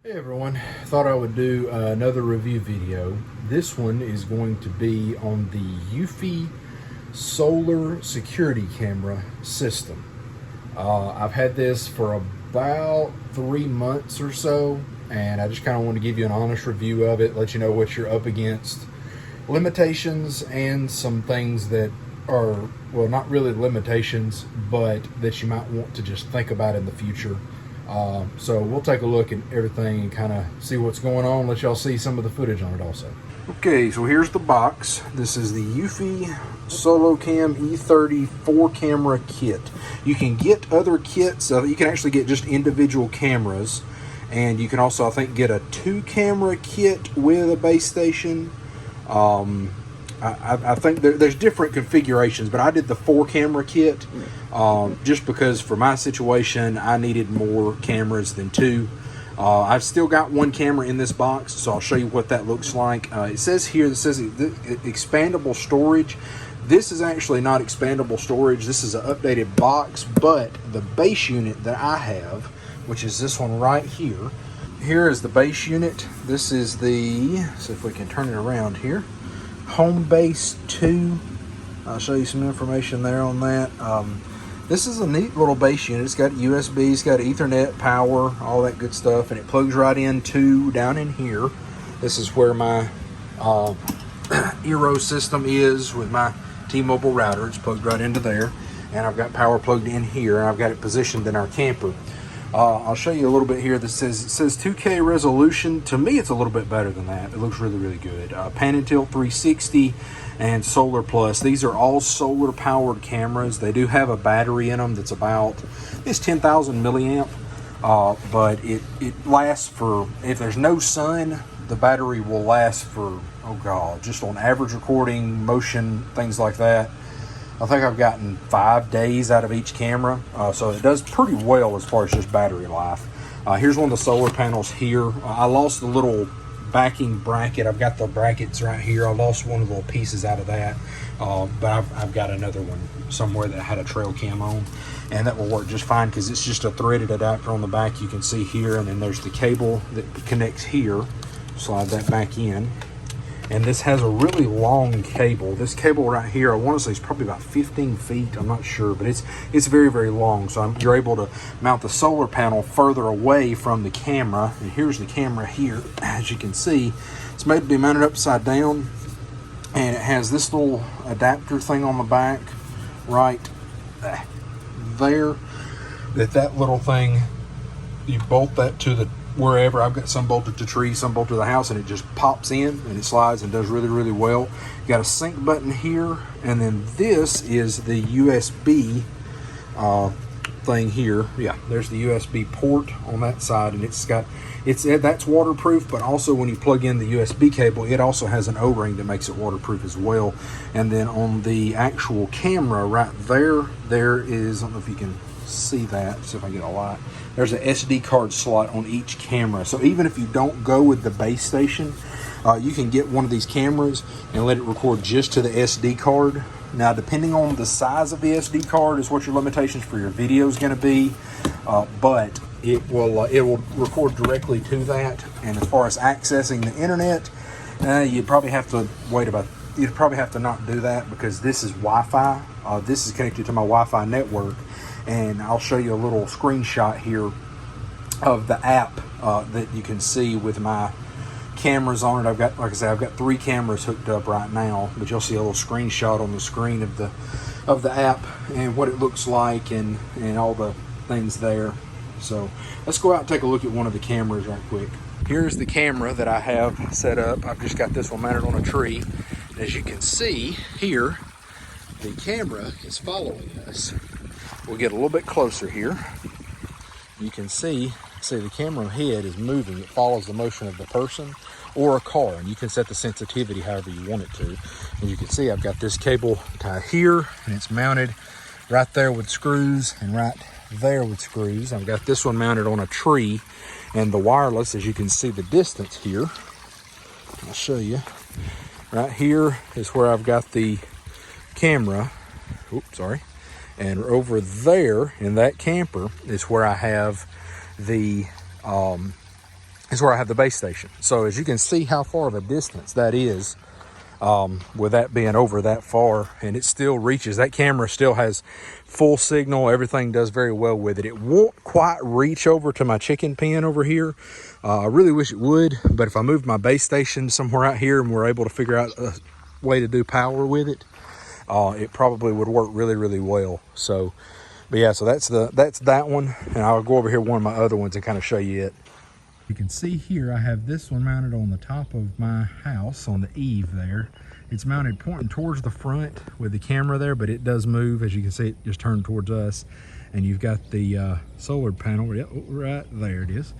Hey everyone, thought I would do another review video. This one is going to be on the Eufy solar security camera system. I've had this for about 3 months or so, and I just kind of want to give you an honest review of it, let you know what you're up against, limitations, and some things that are, well, not really limitations, but that you might want to just think about in the future. So we'll take a look at everything and kind of see what's going on, let y'all see some of the footage on it also. Okay, so here's the box. This is the Eufy SoloCam E30 4-camera kit. You can get other kits. You can actually get just individual cameras, and you can also, I think, get a 2-camera kit with a base station. I think there's different configurations, but I did the 4-camera kit just because for my situation I needed more cameras than 2. I've still got 1 camera in this box, so I'll show you what that looks like. It says here, expandable storage. This is actually not expandable storage. This is an updated box, but the base unit that I have, which is this one right here, here is the base unit. This is the, see if we can turn it around here, Home Base 2. I'll show you some information there on that. This is a neat little base unit. It's got USB, it's got Ethernet power, all that good stuff, and it plugs right into down in here. This is where my Eero system is with my T-Mobile router. It's plugged right into there, and I've got power plugged in here, and I've got it positioned in our camper. I'll show you a little bit here. It says 2K resolution. To me, it's a little bit better than that. It looks really, really good. Pan and Tilt 360 and Solar Plus. These are all solar powered cameras. They do have a battery in them that's about, it's 10,000 milliamp, but it lasts for, if there's no sun, the battery will last for, oh God, just on average recording, motion, things like that. I think I've gotten 5 days out of each camera, so it does pretty well as far as just battery life. Here's one of the solar panels here. I lost the little backing bracket. I've got the brackets right here. I lost one of the little pieces out of that, but I've got another one somewhere that had a trail cam on, and that will work just fine because it's just a threaded adapter on the back. You can see here, and then there's the cable that connects here. Slide that back in. And this has a really long cable. This cable right here, I want to say is probably about 15 feet. I'm not sure, but it's very, very long. So you're able to mount the solar panel further away from the camera. And here's the camera here. As you can see, it's made to be mounted upside down. And it has this little adapter thing on the back right there. That little thing, you bolt that to the wherever. I've got some bolted to trees, some bolted to the house, and it just pops in and it slides and does really, really well. You got a sync button here, and then this is the USB thing here. Yeah, there's the USB port on that side, and that's waterproof, but also when you plug in the USB cable, it also has an O-ring that makes it waterproof as well. And then on the actual camera right there is, I don't know if you can see that, see if I get a light. There's an SD card slot on each camera, so even if you don't go with the base station, you can get one of these cameras and let it record just to the SD card. Now, depending on the size of the SD card is what your limitations for your video is going to be, but it will record directly to that. And as far as accessing the internet, you'd probably have to you'd probably have to not do that because this is Wi-Fi. This is connected to my Wi-Fi network. And I'll show you a little screenshot here of the app that you can see with my cameras on it. I've got, like I said, I've got 3 cameras hooked up right now, but you'll see a little screenshot on the screen of the app and what it looks like and all the things there. So let's go out and take a look at one of the cameras right quick. Here's the camera that I have set up. I've just got this one mounted on a tree. As you can see here, the camera is following us. We'll get a little bit closer here. You can see the camera head is moving. It follows the motion of the person or a car, and you can set the sensitivity however you want it to. And you can see I've got this cable tied here, and it's mounted right there with screws and right there with screws. I've got this one mounted on a tree, and the wireless, as you can see the distance here, I'll show you. Right here is where I've got the camera. Oops, sorry. And over there in that camper is where I have the is where I have the base station. So as you can see how far of a distance that is, with that being over that far, and it still reaches. That camera still has full signal. Everything does very well with it. It won't quite reach over to my chicken pen over here. I really wish it would, but if I moved my base station somewhere out here and we're able to figure out a way to do power with it, it probably would work really, really well. So, but yeah, so that's that one, and I'll go over here one of my other ones and kind of show you it. You can see here I have this one mounted on the top of my house on the eave there. It's mounted pointing towards the front with the camera there, but it does move. As you can see, it just turned towards us. And you've got the solar panel, right there it is,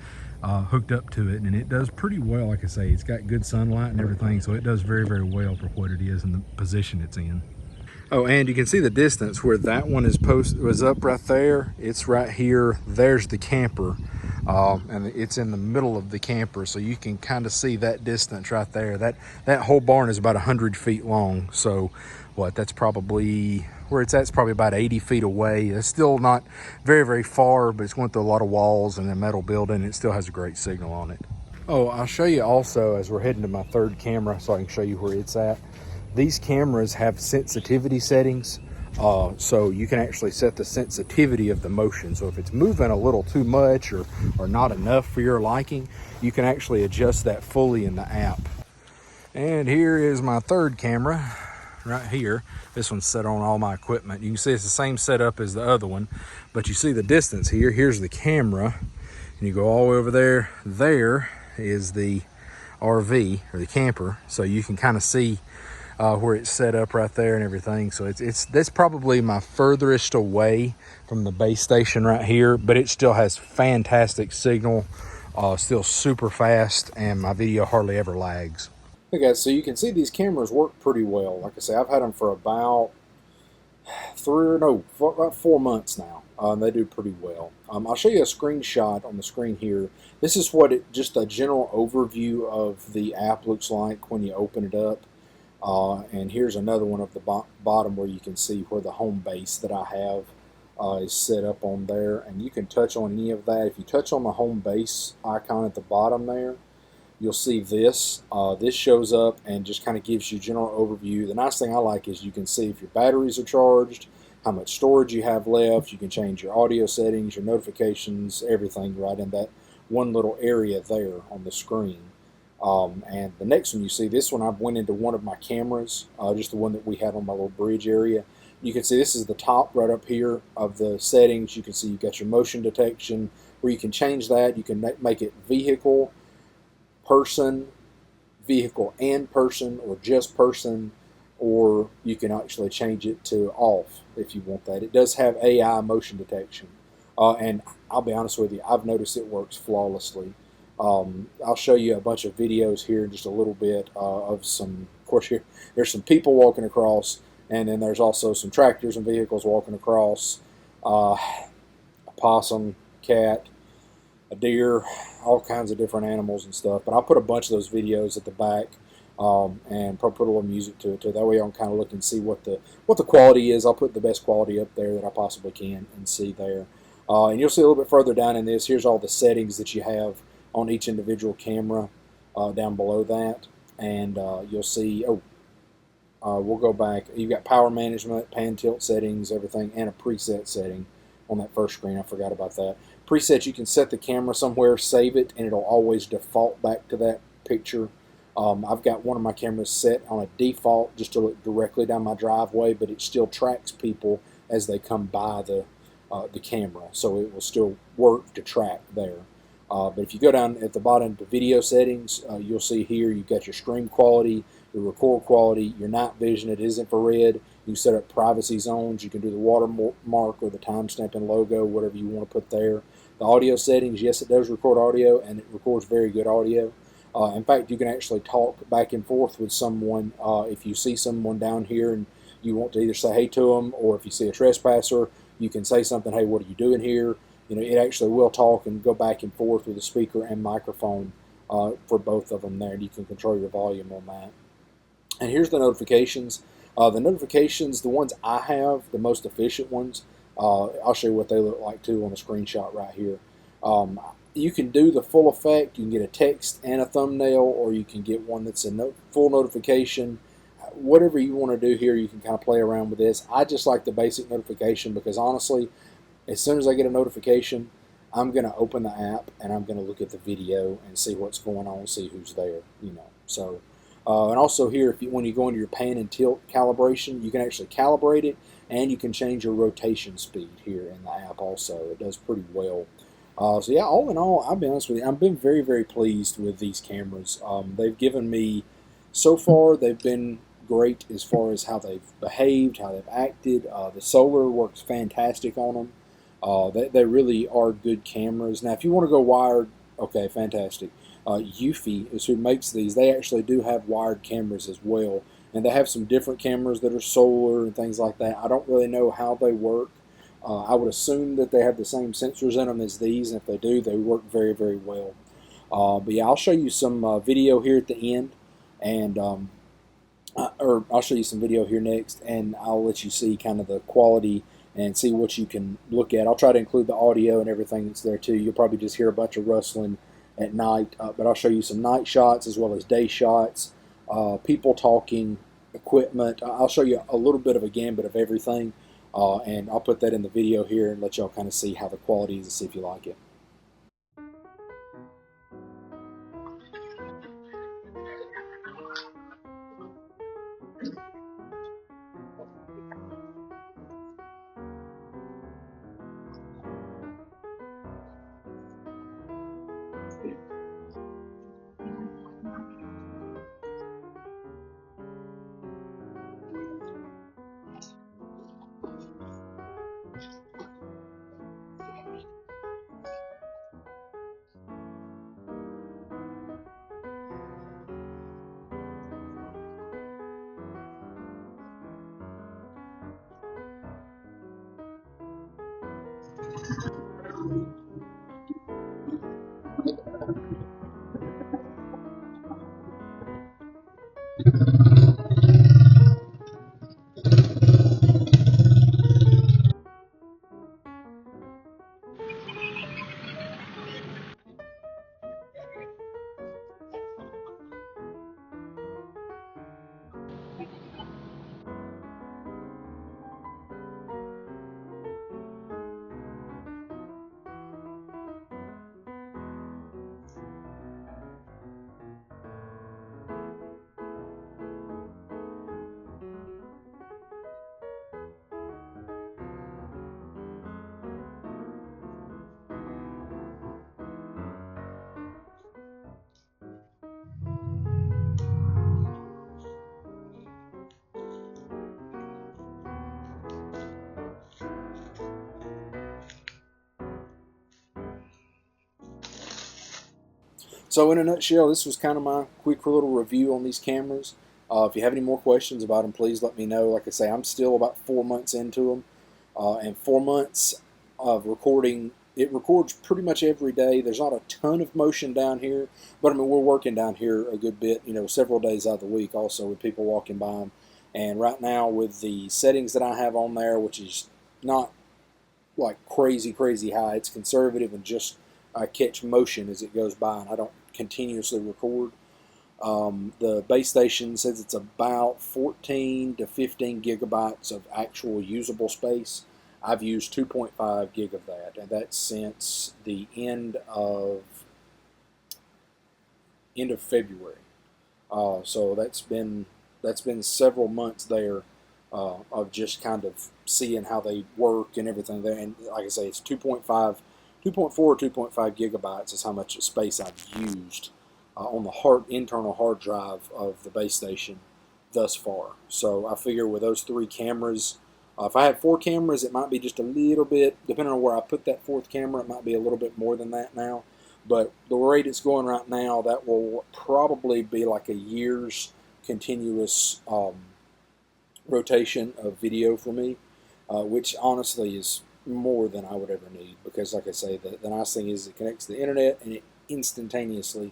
hooked up to it. And it does pretty well, like I say. It's got good sunlight and everything, so it does very, very well for what it is and the position it's in. Oh, and you can see the distance where that one was up right there. It's right here. There's the camper. And it's in the middle of the camper, so you can kind of see that distance right there. That whole barn is about 100 feet long. So what, that's probably where it's at. It's probably about 80 feet away. It's still not very, very far, but it's going through a lot of walls and a metal building. It still has a great signal on it. Oh, I'll show you also as we're heading to my third camera so I can show you where it's at. These cameras have sensitivity settings. So you can actually set the sensitivity of the motion. So if it's moving a little too much or not enough for your liking, you can actually adjust that fully in the app. And here is my third camera right here. This one's set on all my equipment. You can see it's the same setup as the other one, but you see the distance here. Here's the camera, and you go all the way over there. There is the RV or the camper. So you can kind of see where it's set up right there and everything. So that's probably my furthest away from the base station right here, but it still has fantastic signal, still super fast, and my video hardly ever lags. Okay guys, so you can see these cameras work pretty well. Like I say, I've had them for about 4 months now. They do pretty well. I'll show you a screenshot on the screen here. This is what just a general overview of the app looks like when you open it up. And here's another one of the bottom where you can see where the home base that I have is set up on there, and you can touch on any of that. If you touch on the home base icon at the bottom there, you'll see this. This shows up and just kind of gives you general overview. The nice thing I like is you can see if your batteries are charged, how much storage you have left. You can change your audio settings, your notifications, everything right in that one little area there on the screen. And the next one you see, this one I went into one of my cameras, just the one that we had on my little bridge area. You can see this is the top right up here of the settings. You can see you've got your motion detection where you can change that. You can make it vehicle, person, vehicle and person, or just person, or you can actually change it to off if you want that. It does have AI motion detection, and I'll be honest with you, I've noticed it works flawlessly. I'll show you a bunch of videos here in just a little bit of some, of course here, there's some people walking across, and then there's also some tractors and vehicles walking across, a possum, cat, a deer, all kinds of different animals and stuff. But I'll put a bunch of those videos at the back and probably put a little music to it too. That way I can kind of look and see what the quality is. I'll put the best quality up there that I possibly can and see there. And you'll see a little bit further down in this, here's all the settings that you have on each individual camera down below that, and you'll see, we'll go back, you've got power management, pan tilt settings, everything, and a preset setting on that first screen. I forgot about that. Presets, you can set the camera somewhere, save it, and it'll always default back to that picture. I've got one of my cameras set on a default just to look directly down my driveway, but it still tracks people as they come by the camera, so it will still work to track there. But if you go down at the bottom to video settings, you'll see here you've got your stream quality, your record quality, your night vision. It is infrared. You can set up privacy zones. You can do the watermark or the timestamp and logo, whatever you want to put there. The audio settings, yes, it does record audio, and it records very good audio. In fact, you can actually talk back and forth with someone. If you see someone down here and you want to either say hey to them, or if you see a trespasser, you can say something, hey, what are you doing here? You know, it actually will talk and go back and forth with the speaker and microphone for both of them there, and you can control your volume on that. And here's the notifications. The notifications, the ones I have, the most efficient ones, I'll show you what they look like too on the screenshot right here. you can do the full effect. You can get a text and a thumbnail, or you can get one that's a full notification. Whatever you want to do here, you can kind of play around with this. I just like the basic notification because honestly, as soon as I get a notification, I'm going to open the app and I'm going to look at the video and see what's going on, see who's there, you know. So, and also here, when you go into your pan and tilt calibration, you can actually calibrate it, and you can change your rotation speed here in the app also. It does pretty well. So yeah, all in all, I'll be honest with you, I've been very, very pleased with these cameras. They've given me, so far, they've been great as far as how they've behaved, how they've acted. The solar works fantastic on them. They really are good cameras. Now, if you want to go wired, okay, fantastic. Eufy is who makes these. They actually do have wired cameras as well. And they have some different cameras that are solar and things like that. I don't really know how they work. I would assume that they have the same sensors in them as these, and if they do, they work very, very well. But yeah, I'll show you some video here at the end, and or I'll show you some video here next, and I'll let you see kind of the quality and see what you can look at. I'll try to include the audio and everything that's there too. You'll probably just hear a bunch of rustling at night, but I'll show you some night shots as well as day shots, people talking, equipment. I'll show you a little bit of a gambit of everything, and I'll put that in the video here and let y'all kind of see how the quality is and see if you like it. So in a nutshell, this was kind of my quick little review on these cameras. If you have any more questions about them, please let me know. Like I say, I'm still about 4 months into them, and 4 months of recording. It records pretty much every day. There's not a ton of motion down here, but I mean we're working down here a good bit. You know, several days out of the week, also with people walking by them. And right now, with the settings that I have on there, which is not like crazy, crazy high, it's conservative and just I catch motion as it goes by, and I don't continuously record. The base station says it's about 14 to 15 gigabytes of actual usable space. I've used 2.5 gig of that, and that's since the end of February. So that's been several months there of just kind of seeing how they work and everything there. And like I say, it's 2.4 or 2.5 gigabytes is how much space I've used on the internal hard drive of the base station thus far. So I figure with those 3 cameras, if I had 4 cameras, it might be just a little bit, depending on where I put that 4th camera, it might be a little bit more than that now. But the rate it's going right now, that will probably be like a year's continuous rotation of video for me, which honestly is more than I would ever need, because like I say, the nice thing is it connects to the internet and it instantaneously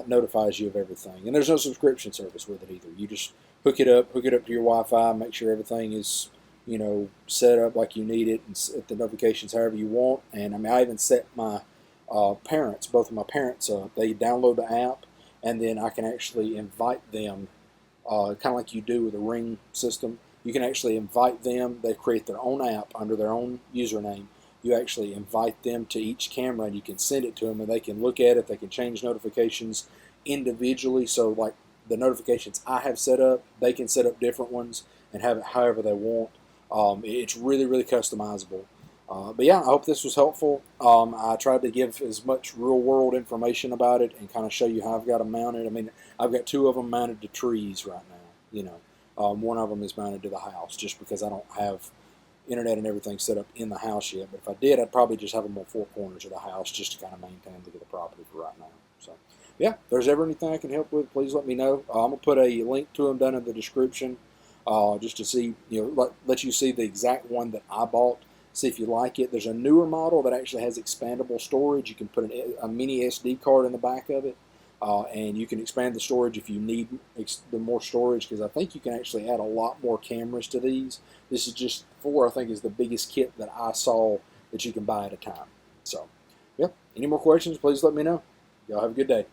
notifies you of everything. And there's no subscription service with it either. You just hook it up to your Wi-Fi, make sure everything is, you know, set up like you need it, and set the notifications however you want. And I mean, I even set my parents, both of my parents, they download the app, and then I can actually invite them, kind of like you do with a Ring system. You can actually invite them. They create their own app under their own username. You actually invite them to each camera, and you can send it to them, and they can look at it. They can change notifications individually. So, like the notifications I have set up, they can set up different ones and have it however they want. It's really, really customizable. But yeah, I hope this was helpful. I tried to give as much real world information about it and kind of show you how I've got them mounted. I mean, I've got two of them mounted to trees right now. One of them is mounted to the house just because I don't have internet and everything set up in the house yet. But if I did, I'd probably just have them on four corners of the house just to kind of maintain the property for right now. So yeah, if there's ever anything I can help with, please let me know. I'm gonna put a link to them down in the description, just to see, let you see the exact one that I bought. See if you like it. There's a newer model that actually has expandable storage. You can put a mini SD card in the back of it, and you can expand the storage if you need the more storage, because I think you can actually add a lot more cameras to these. This is just 4, I think, is the biggest kit that I saw that you can buy at a time. So, yeah, any more questions, please let me know. Y'all have a good day.